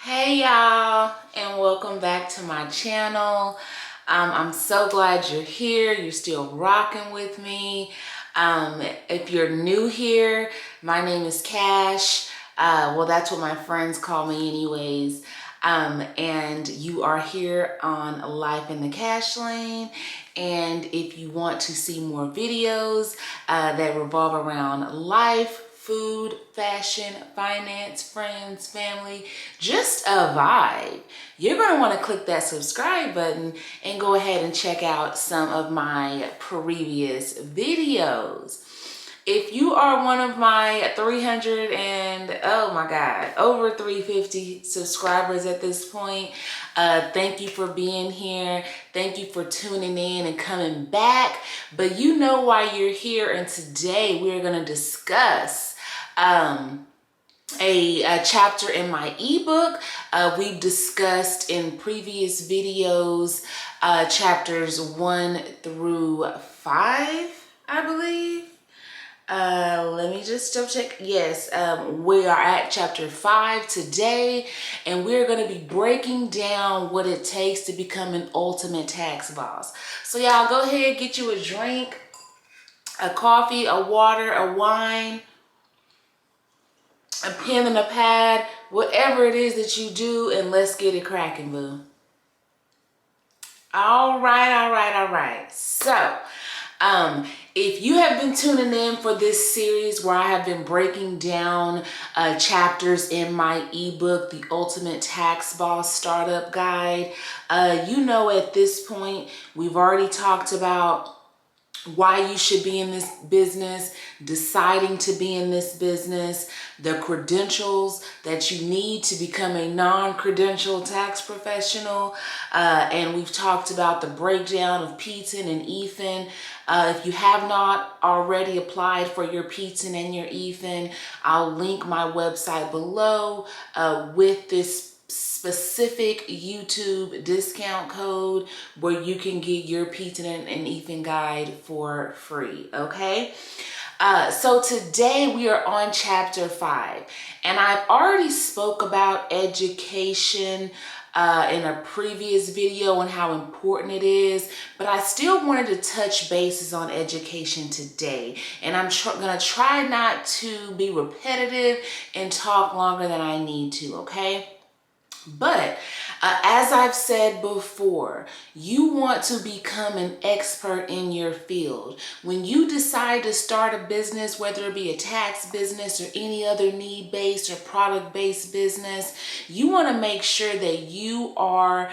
Hey y'all, and welcome back to my channel. I'm so glad you're here. You're still rocking with me. If you're new here, my name is Kash. Well, that's what my friends call me anyways. And you are here on Life in the Cash Lane. And if you want to see more videos that revolve around life, food, fashion, finance, friends, family, just a vibe, you're going to want to click that subscribe button and go ahead and check out some of my previous videos. If you are one of my 300 and oh my God, over 350 subscribers at this point, thank you for being here. Thank you for tuning in and coming back. But you know why you're here, and today we're going to discuss a chapter in my ebook. We've discussed in previous videos chapters 1 through 5, I believe. Let me just double check. Yes, we are at chapter 5 today, and we're going to be breaking down what it takes to become an ultimate tax boss. So y'all go ahead, get you a drink, a coffee, a water, a wine, a pen and a pad, whatever it is that you do, and let's get it cracking, boo. All right. So, if you have been tuning in for this series where I have been breaking down chapters in my ebook, The Ultimate Tax Boss Startup Guide, you know at this point, we've already talked about why you should be in this business, deciding to be in this business, the credentials that you need to become a non-credential tax professional, and we've talked about the breakdown of PTIN and EFIN. If you have not already applied for your PTIN and your EFIN, I'll link my website below with this specific YouTube discount code where you can get your PTIN and EFIN guide for free, okay? So today we are on chapter 5, and I've already spoke about education in a previous video and how important it is, but I still wanted to touch bases on education today, and I'm gonna try not to be repetitive and talk longer than I need to, okay? But as I've said before, you want to become an expert in your field. When you decide to start a business, whether it be a tax business or any other need-based or product-based business, you want to make sure that you are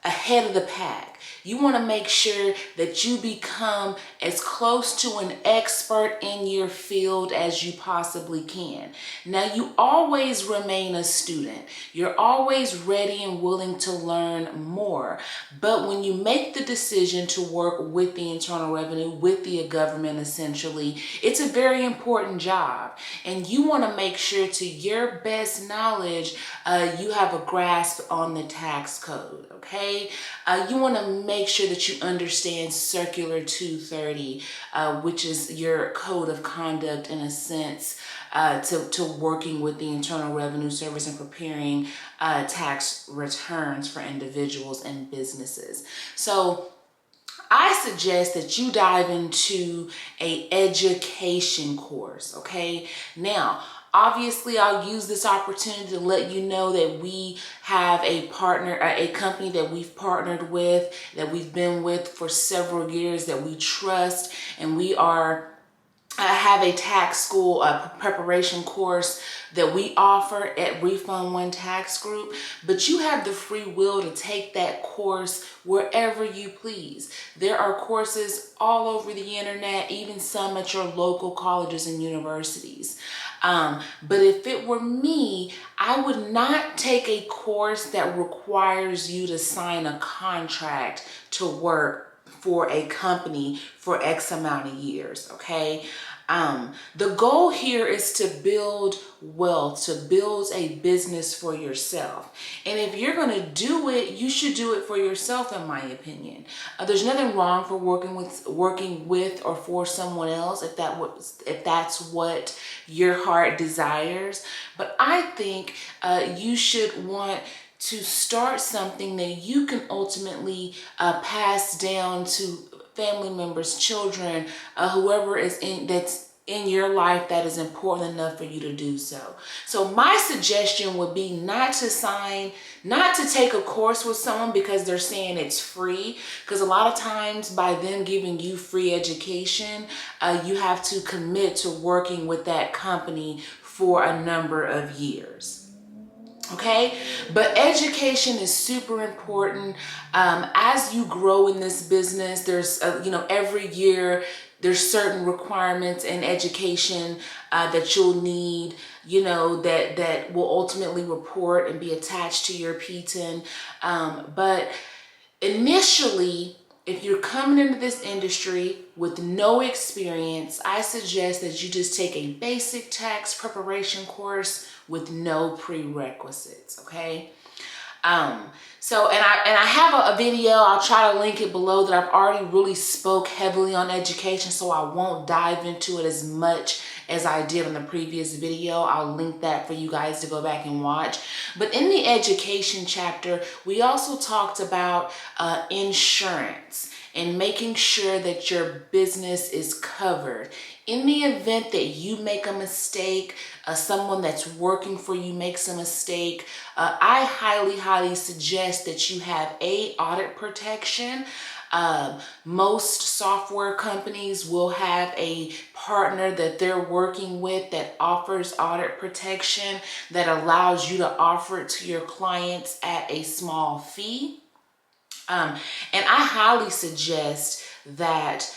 ahead of the pack. You want to make sure that you become as close to an expert in your field as you possibly can. Now, you always remain a student. You're always ready and willing to learn more. But when you make the decision to work with the Internal Revenue, with the government essentially, it's a very important job. And you want to make sure to your best knowledge, you have a grasp on the tax code, okay? You want to make sure that you understand Circular 230, which is your code of conduct in a sense to working with the Internal Revenue Service and preparing tax returns for individuals and businesses. So I suggest that you dive into an education course, okay? Now, obviously, I'll use this opportunity to let you know that we have a partner, a company that we've partnered with, that we've been with for several years, that we trust, and we have a tax school preparation course that we offer at Refund One Tax Group, but you have the free will to take that course wherever you please. There are courses all over the internet, even some at your local colleges and universities. But if it were me, I would not take a course that requires you to sign a contract to work for a company for X amount of years, okay? The goal here is to build wealth, to build a business for yourself. And if you're going to do it, you should do it for yourself, in my opinion. There's nothing wrong for working with or for someone else if that's what your heart desires. But I think you should want to start something that you can ultimately pass down to family members, children, whoever that's in your life that is important enough for you to do so. So my suggestion would be not to take a course with someone because they're saying it's free, because a lot of times by them giving you free education, you have to commit to working with that company for a number of years. Okay, but education is super important. As you grow in this business, there's every year there's certain requirements in education that you'll need, that will ultimately report and be attached to your PTIN. But initially, if you're coming into this industry with no experience, I suggest that you just take a basic tax preparation course with no prerequisites, okay? So I have a video, I'll try to link it below, that I've already really spoke heavily on education, so I won't dive into it as much as I did in the previous video. I'll link that for you guys to go back and watch. But in the education chapter, we also talked about insurance and making sure that your business is covered. In the event that you make a mistake, someone that's working for you makes a mistake, I highly suggest that you have audit protection. Most software companies will have a partner that they're working with that offers audit protection that allows you to offer it to your clients at a small fee. And I highly suggest that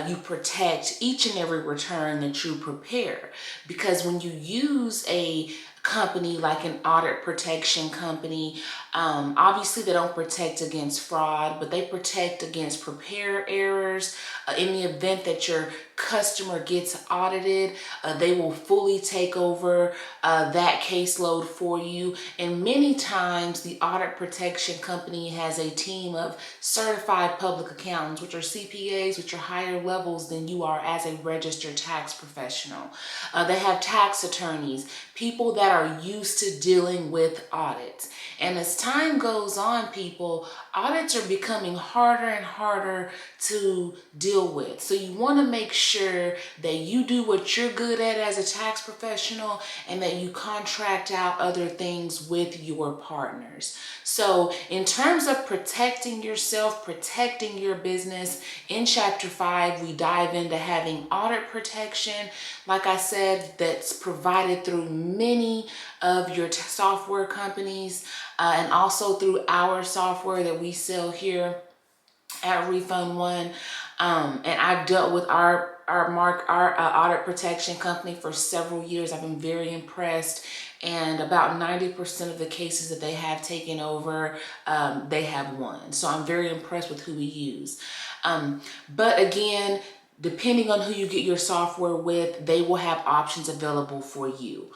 you protect each and every return that you prepare, because when you use a company like an audit protection company, obviously they don't protect against fraud, but they protect against prepare errors. In the event that your customer gets audited, they will fully take over that caseload for you. And many times the audit protection company has a team of certified public accountants, which are CPAs, which are higher levels than you are as a registered tax professional. They have tax attorneys, people that are used to dealing with audits. And as time goes on, people, audits are becoming harder and harder to deal with. So you want to make sure that you do what you're good at as a tax professional and that you contract out other things with your partners. So in terms of protecting yourself, protecting your business, in Chapter 5, we dive into having audit protection. Like I said, that's provided through many of your software companies and also through our software that we sell here at Refund One. And I've dealt with our audit protection company for several years. I've been very impressed, and about 90% of the cases that they have taken over, they have won. So I'm very impressed with who we use. But again, depending on who you get your software with, they will have options available for you.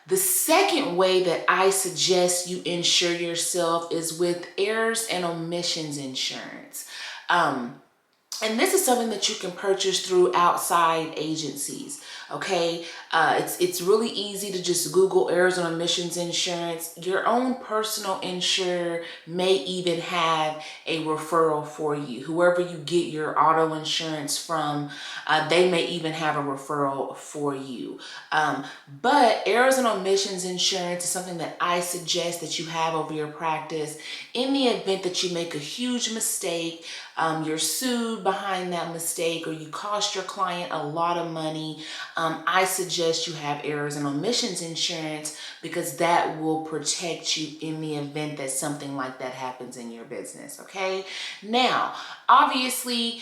The second way that I suggest you insure yourself is with errors and omissions insurance. And this is something that you can purchase through outside agencies. Okay, it's really easy to just Google errors and omissions insurance. Your own personal insurer may even have a referral for you. Whoever you get your auto insurance from, they may even have a referral for you. But errors and omissions insurance is something that I suggest that you have over your practice. In the event that you make a huge mistake, you're sued behind that mistake, or you cost your client a lot of money, I suggest you have errors and omissions insurance, because that will protect you in the event that something like that happens in your business. Okay, now obviously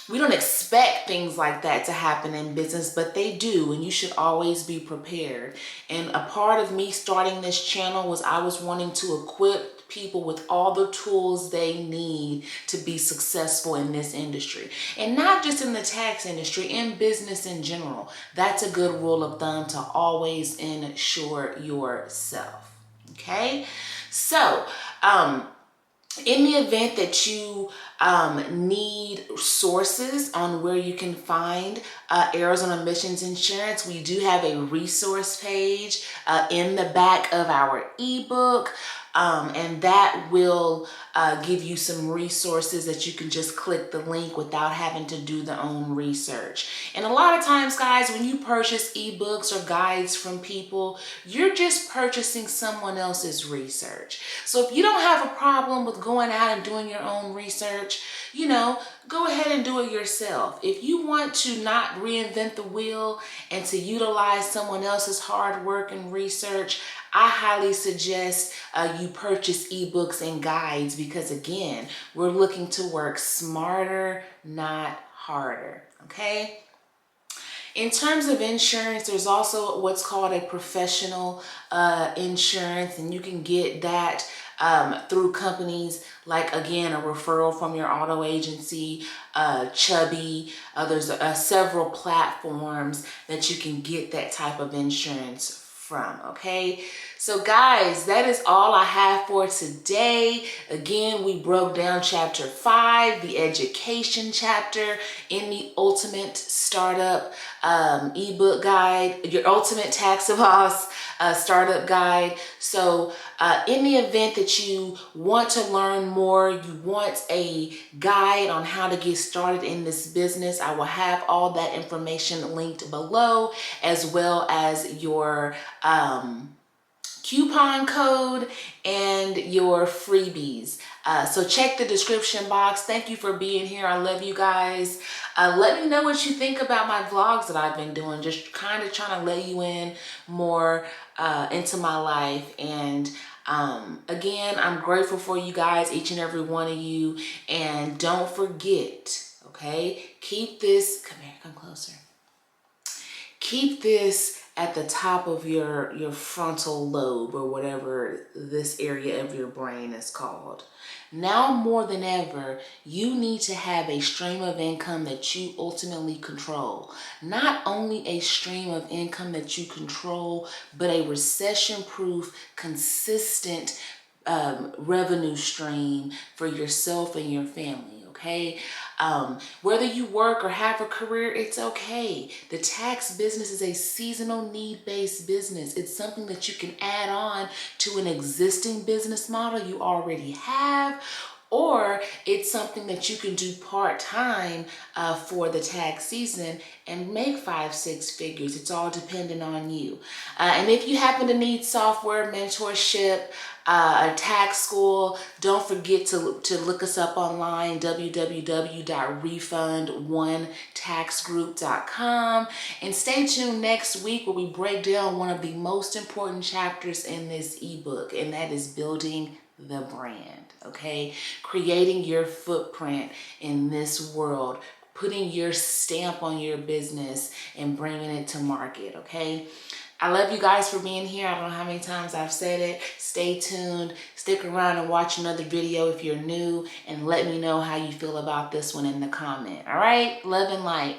we don't expect things like that to happen in business, but they do, and you should always be prepared. And a part of me starting this channel was I was wanting to equip people with all the tools they need to be successful in this industry. And not just in the tax industry, in business in general. That's a good rule of thumb to always insure yourself. Okay? So, in the event that you need sources on where you can find errors on omissions insurance, we do have a resource page in the back of our ebook. And that will give you some resources that you can just click the link without having to do their own research. And a lot of times, guys, when you purchase ebooks or guides from people, you're just purchasing someone else's research. So if you don't have a problem with going out and doing your own research, you know, go ahead and do it yourself. If you want to not reinvent the wheel and to utilize someone else's hard work and research, I highly suggest you purchase ebooks and guides because, again, we're looking to work smarter, not harder, okay? In terms of insurance, there's also what's called a professional insurance, and you can get that through companies like, again, a referral from your auto agency, Chubby. There's several platforms that you can get that type of insurance from, okay? So guys, that is all I have for today. Again, we broke down chapter 5, the education chapter in the Ultimate Startup ebook guide, your Ultimate Tax Loss Startup Guide. So in the event that you want to learn more, you want a guide on how to get started in this business, I will have all that information linked below, as well as your coupon code and your freebies. So check the description box. Thank you for being here. I love you guys. Let me know what you think about my vlogs that I've been doing. Just kind of trying to let you in more into my life. And again, I'm grateful for you guys, each and every one of you. And don't forget, okay, keep this, come here, come closer. Keep this at the top of your frontal lobe, or whatever this area of your brain is called. Now more than ever, you need to have a stream of income that you ultimately control. Not only a stream of income that you control, but a recession-proof, consistent revenue stream for yourself and your family, okay? Whether you work or have a career, it's okay. The tax business is a seasonal need-based business. It's something that you can add on to an existing business model you already have, or it's something that you can do part-time for the tax season and make 5-6 figures. It's all dependent on you. And if you happen to need software mentorship, a tax school, don't forget to look us up online, www.refund1taxgroup.com. And stay tuned next week where we break down one of the most important chapters in this ebook, and that is building the brand, okay? Creating your footprint in this world, putting your stamp on your business and bringing it to market, okay? I love you guys for being here. I don't know how many times I've said it. Stay tuned. Stick around and watch another video if you're new, and let me know how you feel about this one in the comment. All right? Love and light.